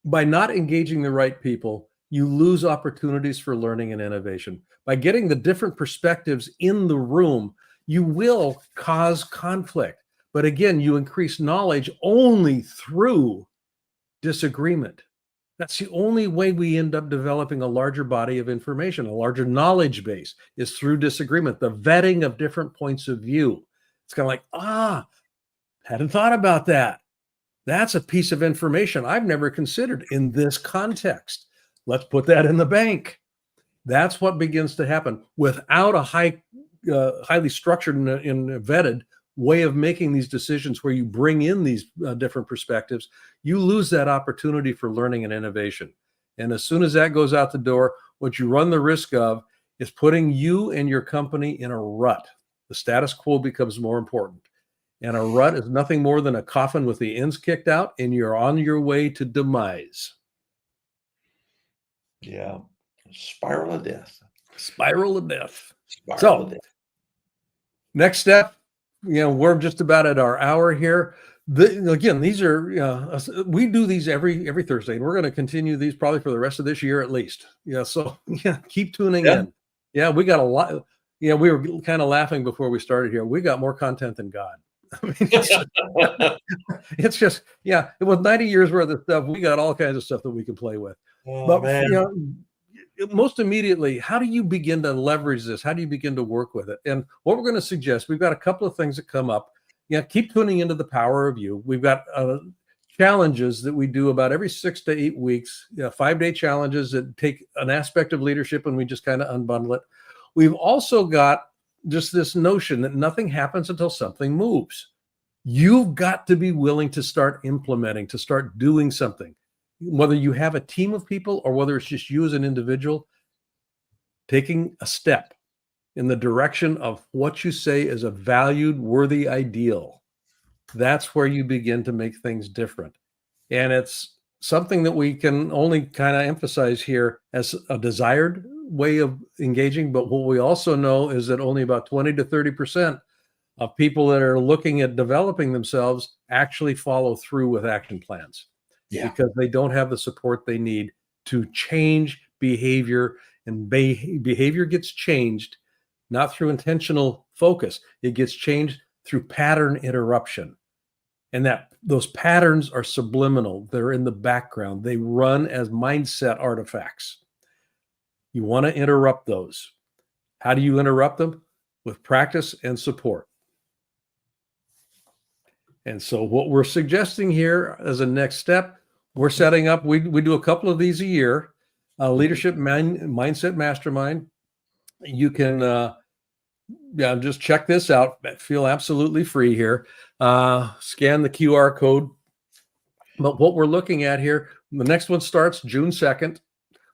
by not engaging the right people, you lose opportunities for learning and innovation. By getting the different perspectives in the room, you will cause conflict. But again, you increase knowledge only through disagreement. That's the only way we end up developing a larger body of information, a larger knowledge base, is through disagreement, the vetting of different points of view. It's kind of like, hadn't thought about that. That's a piece of information I've never considered in this context. Let's put that in the bank. That's what begins to happen without a highly structured and vetted way of making these decisions, where you bring in these different perspectives. You lose that opportunity for learning and innovation. And as soon as that goes out the door, what you run the risk of is putting you and your company in a rut. The status quo becomes more important. And a rut is nothing more than a coffin with the ends kicked out, and you're on your way to demise. Yeah. Spiral of death. Spiral of death. Spiral of death. Next step, we're just about at our hour here. Again, these are, we do these every Thursday, and we're going to continue these probably for the rest of this year at least. So keep tuning in. Yeah, we got a lot. We were kind of laughing before we started here. We got more content than God. I mean, it's just, with 90 years worth of stuff, we got all kinds of stuff that we can play with. But most immediately, how do you begin to leverage this? How do you begin to work with it? And what we're going to suggest, we've got a couple of things that come up. Keep tuning into the Power of You. We've got challenges that we do about every 6 to 8 weeks, 5-day challenges that take an aspect of leadership and we just kind of unbundle it. We've also got just this notion that nothing happens until something moves. You've got to be willing to start implementing, to start doing something. Whether you have a team of people or whether it's just you as an individual, taking a step in the direction of what you say is a valued, worthy ideal. That's where you begin to make things different. And it's something that we can only kind of emphasize here as a desired way of engaging, but what we also know is that only about 20 to 30% of people that are looking at developing themselves actually follow through with action plans because they don't have the support they need to change behavior. And behavior gets changed not through intentional focus. It gets changed through pattern interruption. And that those patterns are subliminal. They're in the background. They run as mindset artifacts. You want to interrupt those. How do you interrupt them? With practice and support. And so what we're suggesting here as a next step, we're setting up, we do a couple of these a year, leadership mindset mastermind. You can just check this out. Feel absolutely free here. Scan the QR code. But what we're looking at here, the next one starts June 2nd.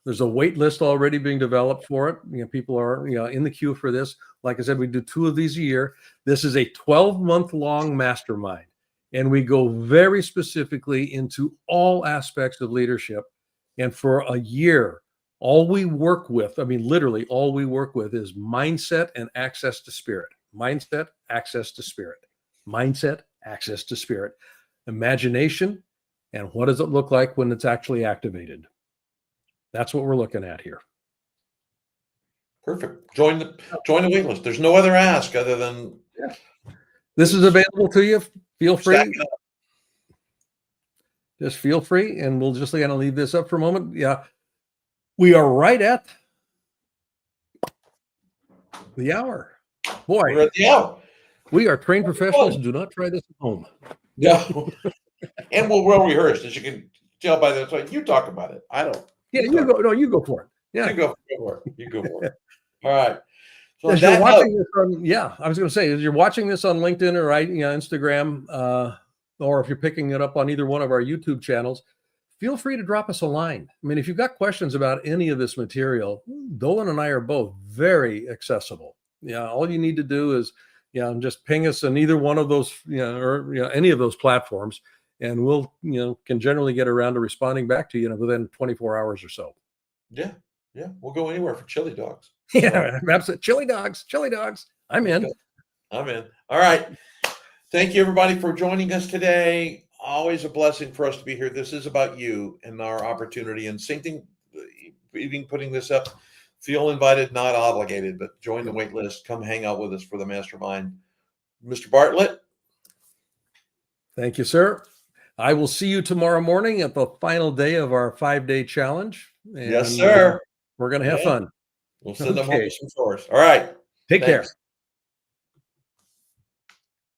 There's a wait list already being developed for it. People are in the queue for this. Like I said, we do 2 of these a year. This is a 12-month-long mastermind. And we go very specifically into all aspects of leadership. And for a year, all we work with, literally all we work with is mindset and access to spirit. Mindset, access to spirit. Mindset, access to spirit. Imagination, and what does it look like when it's actually activated? That's what we're looking at here. Perfect. Join the wait list. There's no other ask other than this is available to you. Feel free. Just feel free, and we'll just kind of leave this up for a moment. Yeah, we are right at the hour. Boy, we're at the hour. We are trained professionals. Do not try this at home. No, and we'll rehearse. As you can tell by that, like you talk about it. I don't. Yeah, you go. No, you go for it. Yeah, you go for it. You go for it. All right. So as you're watching this on, I was going to say, as you're watching this on LinkedIn or Instagram, or if you're picking it up on either one of our YouTube channels, feel free to drop us a line. If you've got questions about any of this material, Dolan and I are both very accessible. All you need to do is, just ping us on either one of those, or any of those platforms, and we'll, can generally get around to responding back to you within 24 hours or so. Yeah. We'll go anywhere for chili dogs. Yeah, absolutely. Chili dogs. I'm in. All right. Thank you, everybody, for joining us today. Always a blessing for us to be here. This is about you and our opportunity. And same thing, even putting this up, feel invited, not obligated, but join the wait list. Come hang out with us for the mastermind. Mr. Bartlett. Thank you, sir. I will see you tomorrow morning at the final day of our 5-day challenge. And, yes, sir. We're going to have fun. We'll send them home some chores. All right. Take care.